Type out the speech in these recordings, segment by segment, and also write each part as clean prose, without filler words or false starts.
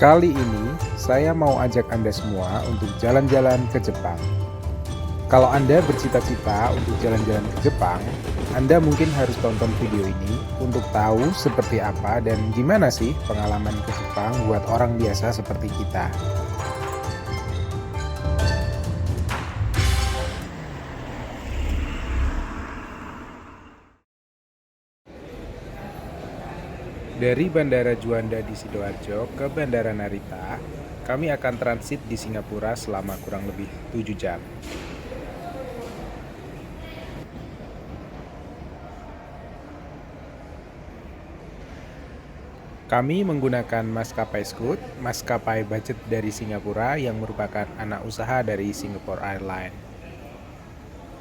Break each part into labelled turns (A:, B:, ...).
A: Kali ini saya mau ajak Anda semua untuk jalan-jalan ke Jepang. Kalau Anda bercita-cita untuk jalan-jalan ke Jepang, Anda mungkin harus tonton video ini untuk tahu seperti apa dan gimana sih pengalaman ke Jepang buat orang biasa seperti kita. Dari Bandara Juanda di Sidoarjo ke Bandara Narita, kami akan transit di Singapura selama kurang lebih 7 jam. Kami menggunakan maskapai Scoot, maskapai budget dari Singapura yang merupakan anak usaha dari Singapore Airlines.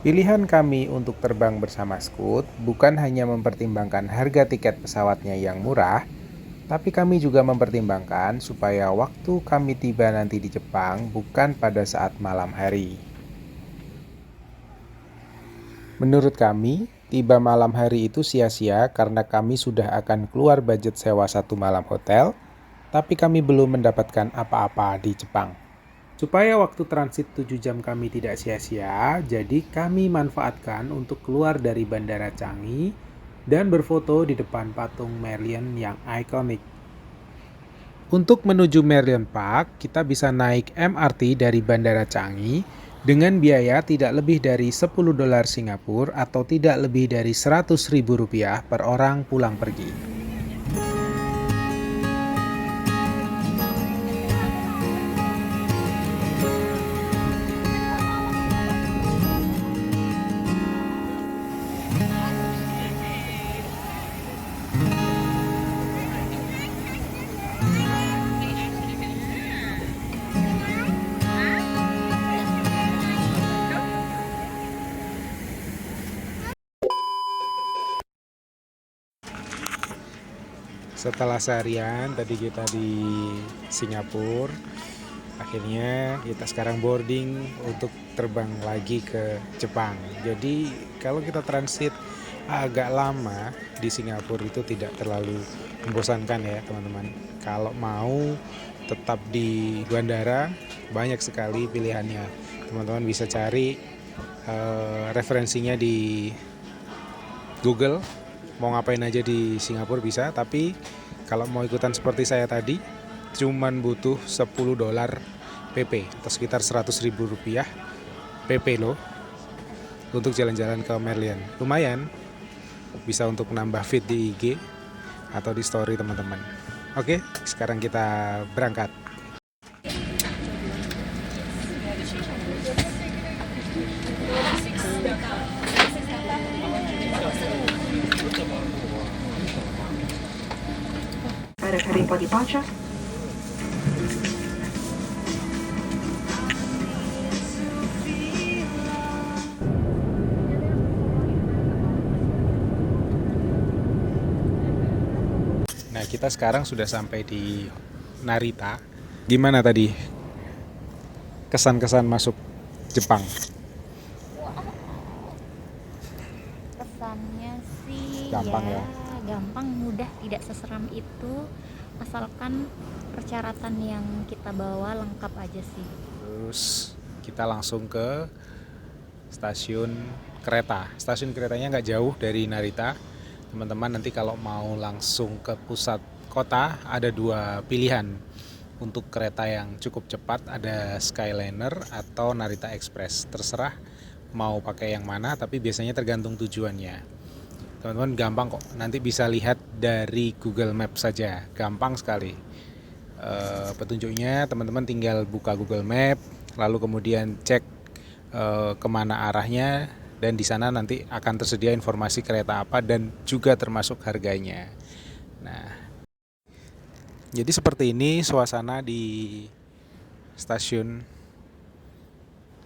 A: Pilihan kami untuk terbang bersama Scoot bukan hanya mempertimbangkan harga tiket pesawatnya yang murah, tapi kami juga mempertimbangkan supaya waktu kami tiba nanti di Jepang bukan pada saat malam hari. Menurut kami, tiba malam hari itu sia-sia karena kami sudah akan keluar budget sewa 1 malam hotel, tapi kami belum mendapatkan apa-apa di Jepang. Supaya waktu transit 7 jam kami tidak sia-sia, jadi kami manfaatkan untuk keluar dari Bandara Changi dan berfoto di depan patung Merlion yang ikonik. Untuk menuju Merlion Park, kita bisa naik MRT dari Bandara Changi dengan biaya tidak lebih dari $10 Singapura atau tidak lebih dari Rp100.000 per orang pulang pergi. Setelah seharian tadi kita di Singapura, akhirnya kita sekarang boarding untuk terbang lagi ke Jepang. Jadi kalau kita transit agak lama di Singapura itu tidak terlalu membosankan ya teman-teman. Kalau mau tetap di bandara, banyak sekali pilihannya. Teman-teman bisa cari referensinya di Google, mau ngapain aja di Singapura bisa, tapi kalau mau ikutan seperti saya tadi, cuman butuh $10 PP atau sekitar Rp100.000 PP loh untuk jalan-jalan ke Merlion. Lumayan, bisa untuk menambah feed di IG atau di story teman-teman. Oke, sekarang kita berangkat.
B: Heading for departure.
A: Nah, kita sekarang sudah sampai di Narita. Gimana tadi kesan-kesan masuk Jepang?
C: Kesannya sih
A: Gampang ya?
C: gampang, mudah, tidak seseram itu, asalkan persyaratan yang kita bawa lengkap aja sih.
A: Terus kita langsung ke stasiun kereta. Stasiun keretanya nggak jauh dari Narita. Teman-teman nanti kalau mau langsung ke pusat kota ada 2 pilihan untuk kereta yang cukup cepat, ada Skyliner atau Narita Express. Terserah mau pakai yang mana, tapi biasanya tergantung tujuannya. Teman-teman gampang kok, nanti bisa lihat dari Google Maps saja, gampang sekali. Petunjuknya teman-teman tinggal buka Google Map, lalu kemudian cek kemana arahnya, dan di sana nanti akan tersedia informasi kereta apa dan juga termasuk harganya. Nah, jadi seperti ini suasana di stasiun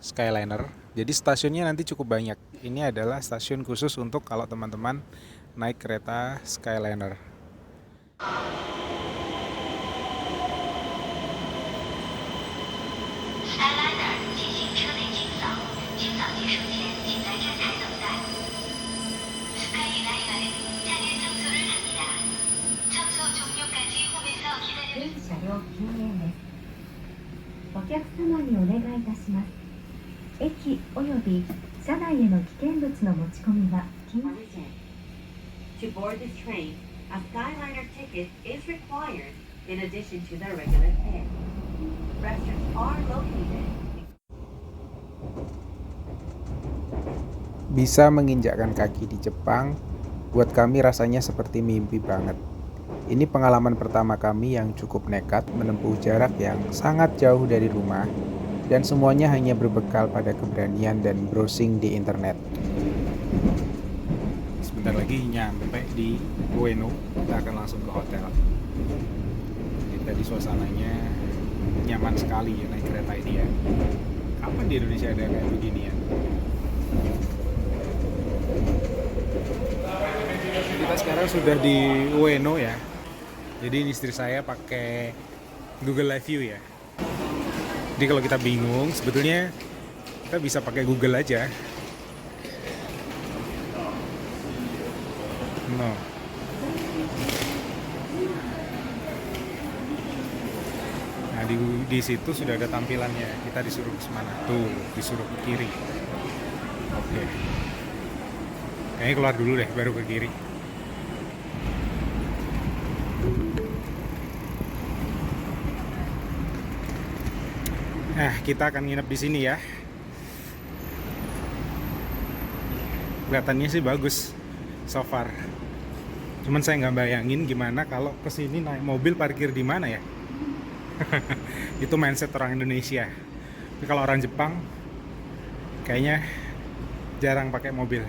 A: Skyliner. Jadi stasiunnya nanti cukup banyak. Ini adalah stasiun khusus untuk kalau teman-teman naik kereta Skyliner.
D: 料禁煙です。お客様にお願いいたします。駅および車内への危険物の持ち込みは禁止。
E: To board this train, a Skyliner ticket is required in addition to the regular fare. Restrooms are located.
A: Bisa menginjakkan kaki di Jepang, buat kami rasanya seperti mimpi banget. Ini pengalaman pertama kami yang cukup nekat menempuh jarak yang sangat jauh dari rumah, dan semuanya hanya berbekal pada keberanian dan browsing di internet. Sebentar lagi nyampe di Ueno, kita akan langsung ke hotel. Jadi tadi suasananya nyaman sekali ya naik kereta ini ya. Kapan di Indonesia ada kayak begini ya? Kita sekarang sudah di Ueno ya. Jadi ini istri saya pakai Google Live View ya. Jadi kalau kita bingung, sebetulnya kita bisa pakai Google aja. No. Nah di situ sudah ada tampilannya. Kita disuruh ke mana? Tuh, disuruh ke kiri. Oke. Kayaknya keluar dulu deh, baru ke kiri. Nah, kita akan nginep di sini ya. Kelihatannya sih bagus so far. Cuman saya nggak bayangin gimana kalau kesini naik mobil parkir di mana ya. Itu mindset orang Indonesia. Tapi kalau orang Jepang kayaknya jarang pakai mobil.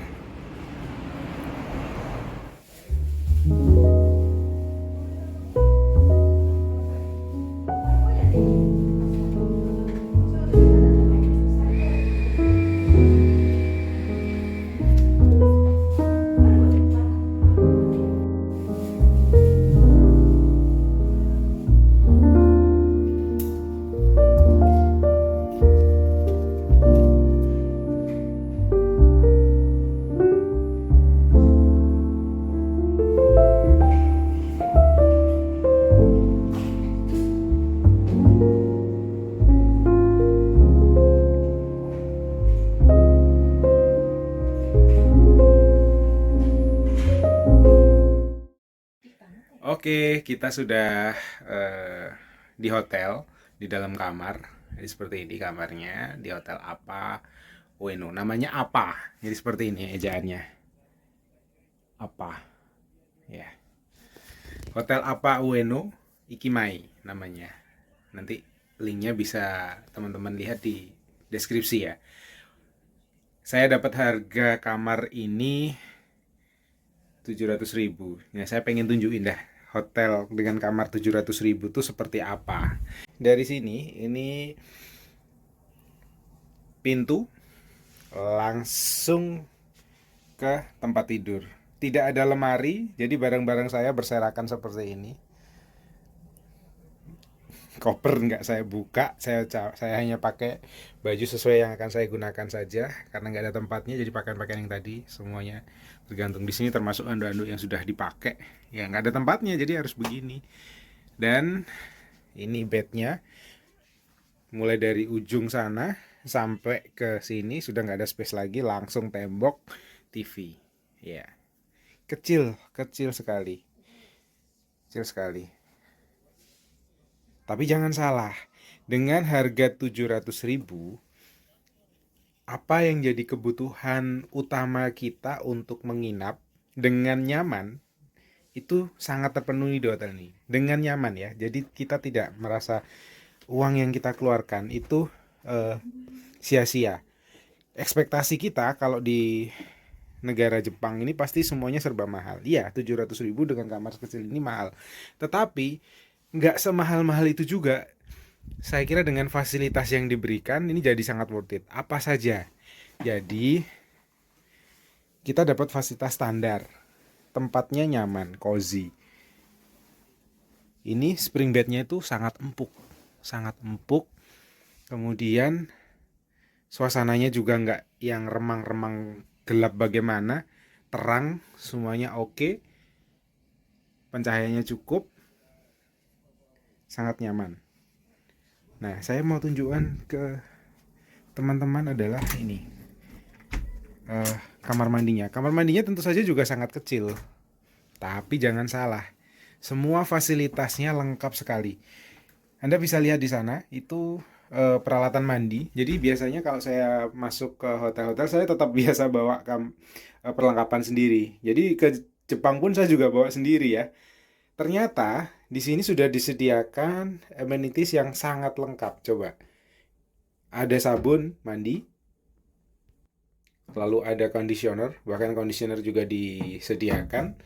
A: Oke, kita sudah di hotel, di dalam kamar. Jadi seperti ini kamarnya, di hotel apa Ueno. Namanya apa? Jadi seperti ini ejaannya. Apa? Ya. Hotel apa Ueno Ikimai namanya. Nanti linknya bisa teman-teman lihat di deskripsi ya. Saya dapat harga kamar ini 700.000. Ya, saya pengen tunjukin dah hotel dengan kamar 700.000 tuh seperti apa. Dari sini ini pintu langsung ke tempat tidur. Tidak ada lemari, jadi barang-barang saya berserakan seperti ini. Koper nggak saya buka, saya hanya pakai baju sesuai yang akan saya gunakan saja karena nggak ada tempatnya, jadi pakaian-pakaian yang tadi semuanya tergantung di sini, termasuk anduk-anduk yang sudah dipakai ya nggak ada tempatnya, jadi harus begini. Dan ini bednya mulai dari ujung sana sampai ke sini sudah nggak ada space lagi, langsung tembok TV ya, kecil sekali. Tapi jangan salah, dengan harga 700.000, apa yang jadi kebutuhan utama kita untuk menginap dengan nyaman itu sangat terpenuhi di hotel ini. Dengan nyaman ya, jadi kita tidak merasa uang yang kita keluarkan itu sia-sia. Ekspektasi kita kalau di negara Jepang ini pasti semuanya serba mahal. Iya, 700.000 dengan kamar kecil ini mahal. Tetapi nggak semahal-mahal itu juga. Saya kira dengan fasilitas yang diberikan ini jadi sangat worth it. Apa saja? Jadi kita dapat fasilitas standar. Tempatnya nyaman, cozy. Ini spring bednya itu sangat empuk. Kemudian suasananya juga nggak yang remang-remang gelap bagaimana. Terang, semuanya oke. Pencahayaannya cukup. sangat nyaman. Nah, saya mau tunjukkan ke teman-teman adalah ini kamar mandinya. Kamar mandinya tentu saja juga sangat kecil, tapi jangan salah, semua fasilitasnya lengkap sekali. Anda bisa lihat di sana itu peralatan mandi. Jadi biasanya kalau saya masuk ke hotel-hotel, saya tetap biasa bawa perlengkapan sendiri. Jadi ke Jepang pun saya juga bawa sendiri ya. Ternyata di sini sudah disediakan amenities yang sangat lengkap. Coba, ada sabun mandi, lalu ada conditioner, bahkan conditioner juga disediakan,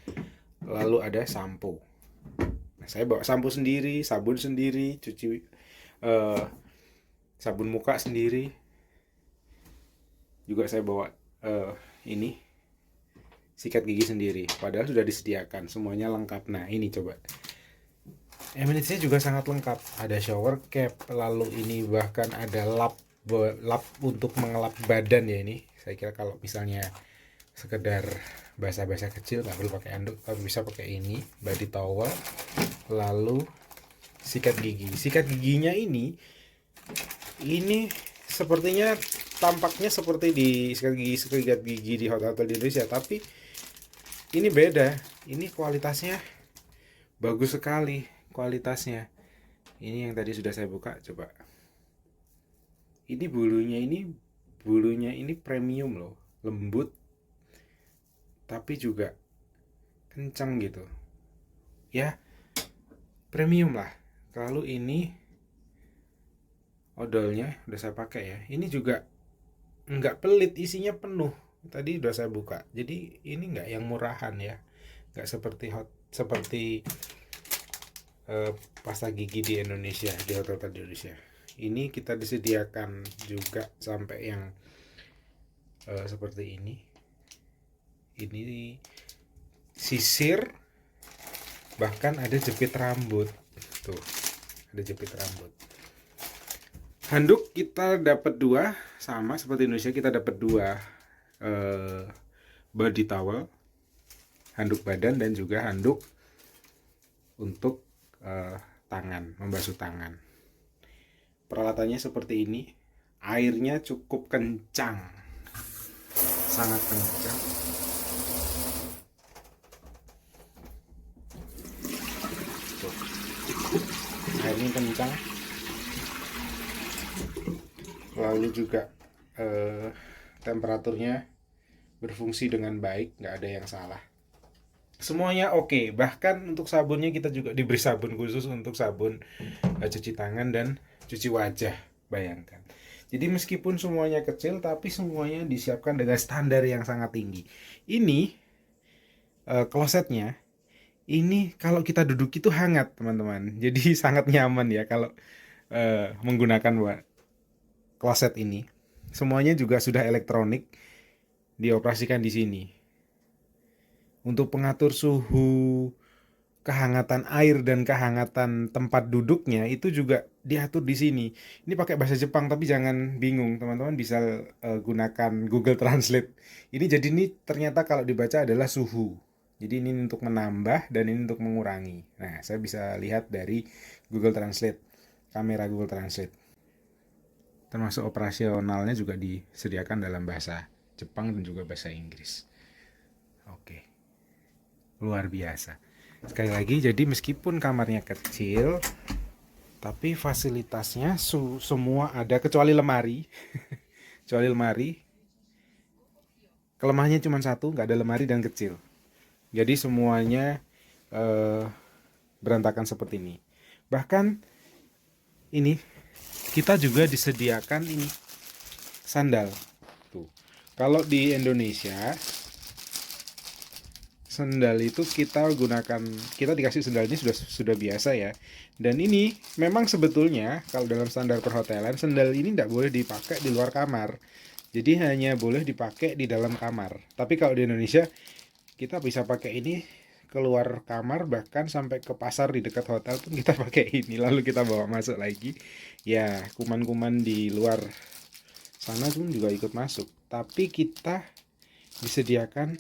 A: lalu ada sampo. Nah, saya bawa sampo sendiri, sabun sendiri, cuci sabun muka sendiri, juga saya bawa ini sikat gigi sendiri, padahal sudah disediakan, semuanya lengkap. Nah ini coba, amenities-nya juga sangat lengkap, ada shower cap, lalu ini bahkan ada lap untuk mengelap badan ya. Ini saya kira kalau misalnya sekedar basah-basah kecil nggak perlu pakai anduk, tapi bisa pakai ini body towel. Lalu sikat giginya ini sepertinya tampaknya seperti di sikat gigi di hotel-hotel di Indonesia, tapi ini beda. Ini kualitasnya bagus sekali, kualitasnya. Ini yang tadi sudah saya buka, coba. Ini bulunya ini premium loh, lembut tapi juga kencang gitu. Ya, premium lah. Lalu ini odolnya udah saya pakai ya. Ini juga nggak pelit, isinya penuh. Tadi udah saya buka. Jadi ini nggak yang murahan ya. Nggak seperti pasta gigi di Indonesia, di hotel-hotel di Indonesia. Ini kita disediakan juga sampai yang seperti ini. Ini sisir, bahkan ada jepit rambut. Tuh, ada jepit rambut. Handuk kita dapat 2, sama seperti Indonesia, kita dapat 2 body towel, handuk badan, dan juga handuk untuk tangan, membasuh tangan. Peralatannya seperti ini, airnya cukup kencang, sangat kencang. Tuh, airnya kencang. Lalu juga temperaturnya berfungsi dengan baik, nggak ada yang salah. Semuanya oke. Bahkan untuk sabunnya kita juga diberi sabun khusus untuk sabun cuci tangan dan cuci wajah. Bayangkan. Jadi meskipun semuanya kecil, tapi semuanya disiapkan dengan standar yang sangat tinggi. Ini klosetnya, ini kalau kita duduk itu hangat teman-teman. Jadi sangat nyaman ya kalau menggunakan kloset ini. Semuanya juga sudah elektronik, dioperasikan di sini. Untuk pengatur suhu, kehangatan air dan kehangatan tempat duduknya itu juga diatur di sini. Ini pakai bahasa Jepang, tapi jangan bingung, teman-teman bisa gunakan Google Translate. Ini ternyata kalau dibaca adalah suhu. Jadi ini untuk menambah dan ini untuk mengurangi. Nah, saya bisa lihat dari Google Translate, kamera Google Translate. Termasuk operasionalnya juga disediakan dalam bahasa Jepang dan juga bahasa Inggris. Oke, luar biasa. Sekali lagi, jadi meskipun kamarnya kecil, tapi fasilitasnya semua ada kecuali lemari. Kecuali lemari. Kelemahannya cuma satu, nggak ada lemari dan kecil. Jadi semuanya berantakan seperti ini. Bahkan ini kita juga disediakan ini sandal. Tuh. Kalau di Indonesia sandal itu kita dikasih sandal ini sudah biasa ya. Dan ini memang sebetulnya kalau dalam standar perhotelan sandal ini tidak boleh dipakai di luar kamar. Jadi hanya boleh dipakai di dalam kamar. Tapi kalau di Indonesia kita bisa pakai ini keluar kamar, bahkan sampai ke pasar di dekat hotel pun kita pakai ini, lalu kita bawa masuk lagi. Ya, kuman-kuman di luar sana pun juga ikut masuk. Tapi kita disediakan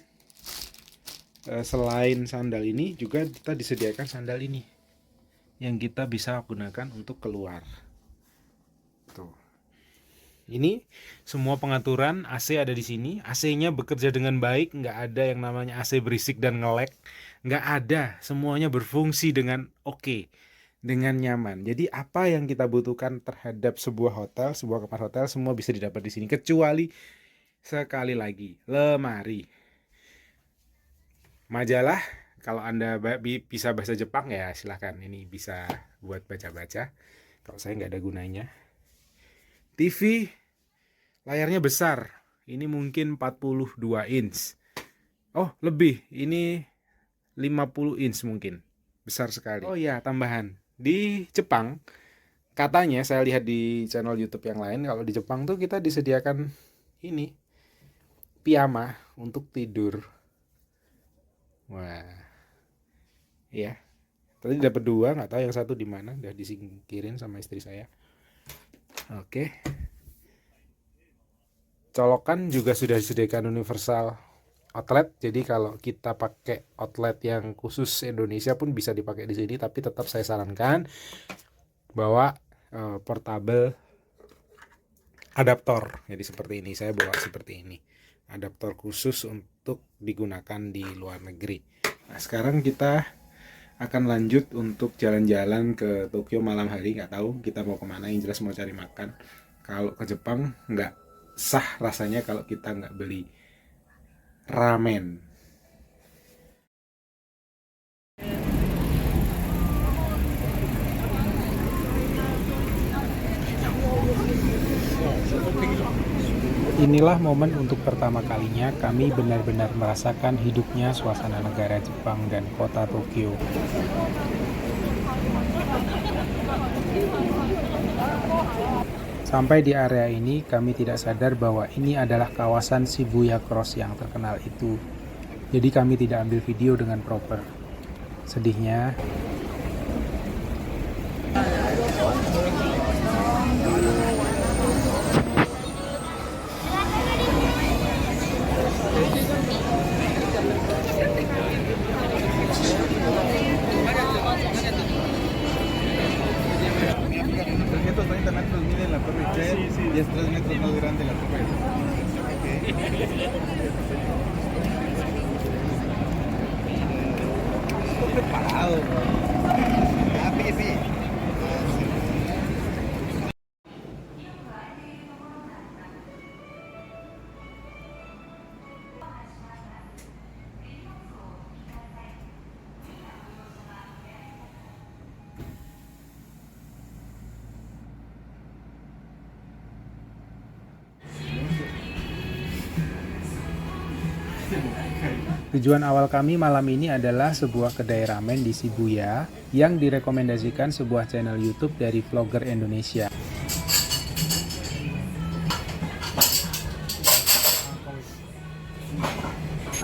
A: selain sandal ini juga kita disediakan sandal ini. yang kita bisa gunakan untuk keluar. Tuh. Ini semua pengaturan AC ada di sini. AC-nya bekerja dengan baik, nggak ada yang namanya AC berisik dan nge-lag. Nggak ada, semuanya berfungsi dengan oke, dengan nyaman. Jadi apa yang kita butuhkan terhadap sebuah hotel, sebuah kamar hotel, semua bisa didapat di sini. Kecuali sekali lagi, lemari. Majalah, kalau Anda bisa bahasa Jepang ya silahkan. Ini bisa buat baca-baca. Kalau saya nggak ada gunanya. TV, layarnya besar. Ini mungkin 42 inch. Oh, lebih. Ini 50 inch mungkin. Besar sekali. Oh iya, tambahan. Di Jepang, katanya saya lihat di channel YouTube yang lain, kalau di Jepang tuh kita disediakan ini, piyama untuk tidur. Wah. Iya. Tadi dapat 2, nggak tahu yang satu di mana, udah disingkirin sama istri saya. Oke. Colokan juga sudah disediakan universal outlet, jadi kalau kita pakai outlet yang khusus Indonesia pun bisa dipakai di sini, tapi tetap saya sarankan bawa portable adaptor. Jadi seperti ini, saya bawa seperti ini, adaptor khusus untuk digunakan di luar negeri. Nah, sekarang kita akan lanjut untuk jalan-jalan ke Tokyo malam hari. Nggak tahu kita mau kemana, yang jelas mau cari makan. Kalau ke Jepang nggak sah rasanya kalau kita nggak beli ramen. Inilah momen untuk pertama kalinya kami benar-benar merasakan hidupnya suasana negara Jepang dan kota Tokyo. Sampai di area ini kami tidak sadar bahwa ini adalah kawasan Shibuya Cross yang terkenal itu. Jadi kami tidak ambil video dengan proper. Sedihnya, tujuan awal kami malam ini adalah sebuah kedai ramen di Shibuya yang direkomendasikan sebuah channel YouTube dari vlogger Indonesia.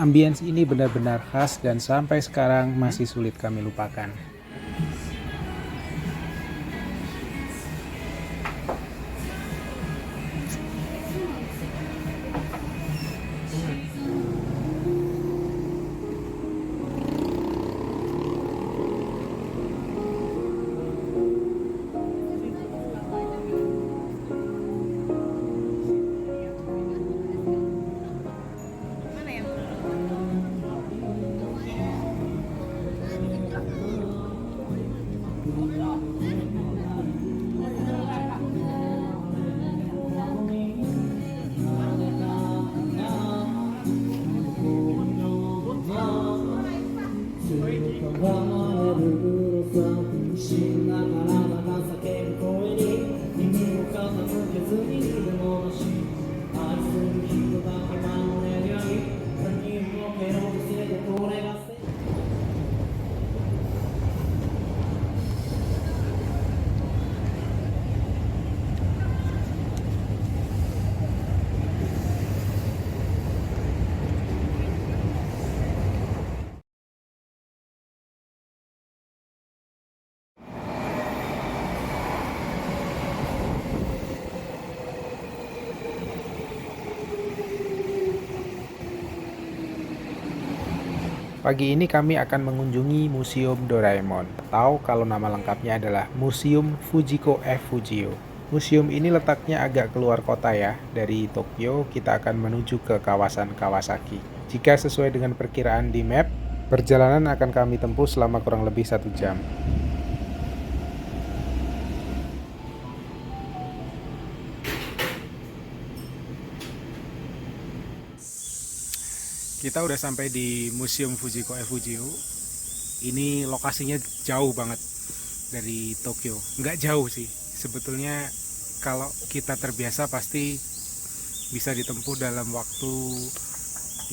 A: Ambience ini benar-benar khas dan sampai sekarang masih sulit kami lupakan. Pagi ini kami akan mengunjungi Museum Doraemon, atau kalau nama lengkapnya adalah Museum Fujiko F. Fujio. Museum ini letaknya agak keluar kota ya. Dari Tokyo kita akan menuju ke kawasan Kawasaki. Jika sesuai dengan perkiraan di map, perjalanan akan kami tempuh selama kurang lebih 1 jam. Kita udah sampai di Museum Fujiko F. Fujio. Ini lokasinya jauh banget dari Tokyo. Nggak jauh sih. Sebetulnya kalau kita terbiasa pasti bisa ditempuh dalam waktu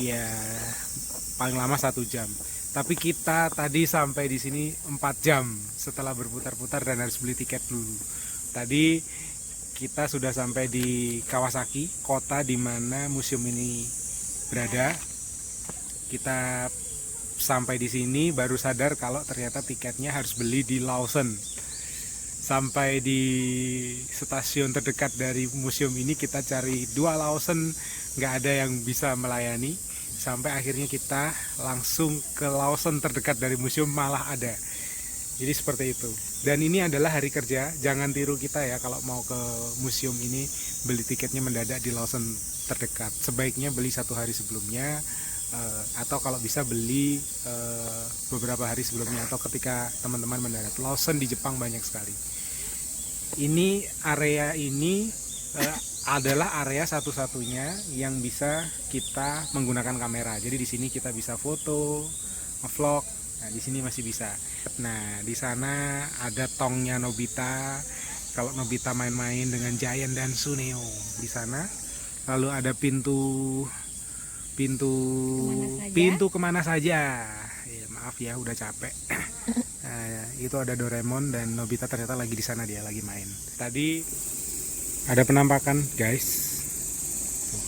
A: ya paling lama 1 jam. Tapi kita tadi sampai di sini 4 jam setelah berputar-putar dan harus beli tiket dulu. Tadi kita sudah sampai di Kawasaki, kota di mana museum ini berada. Kita sampai di sini baru sadar kalau ternyata tiketnya harus beli di Lawson. Sampai di stasiun terdekat dari museum ini kita cari 2 Lawson, nggak ada yang bisa melayani. Sampai akhirnya kita langsung ke Lawson terdekat dari museum, malah ada. Jadi seperti itu. Dan ini adalah hari kerja, jangan tiru kita ya kalau mau ke museum ini beli tiketnya mendadak di Lawson terdekat. Sebaiknya beli 1 hari sebelumnya. Atau kalau bisa beli beberapa hari sebelumnya atau ketika teman-teman mendarat. Lawson di Jepang banyak sekali. Ini area ini adalah area satu-satunya yang bisa kita menggunakan kamera. Jadi di sini kita bisa foto, nge-vlog. Nah, di sini masih bisa. Nah, di sana ada tongnya Nobita. Kalau Nobita main-main dengan Giant dan Suneo di sana. Lalu ada pintu kemana saja. Ya, maaf ya udah capek. Nah, itu ada Doraemon dan Nobita ternyata lagi di sana, dia lagi main. Tadi ada penampakan guys. Tuh.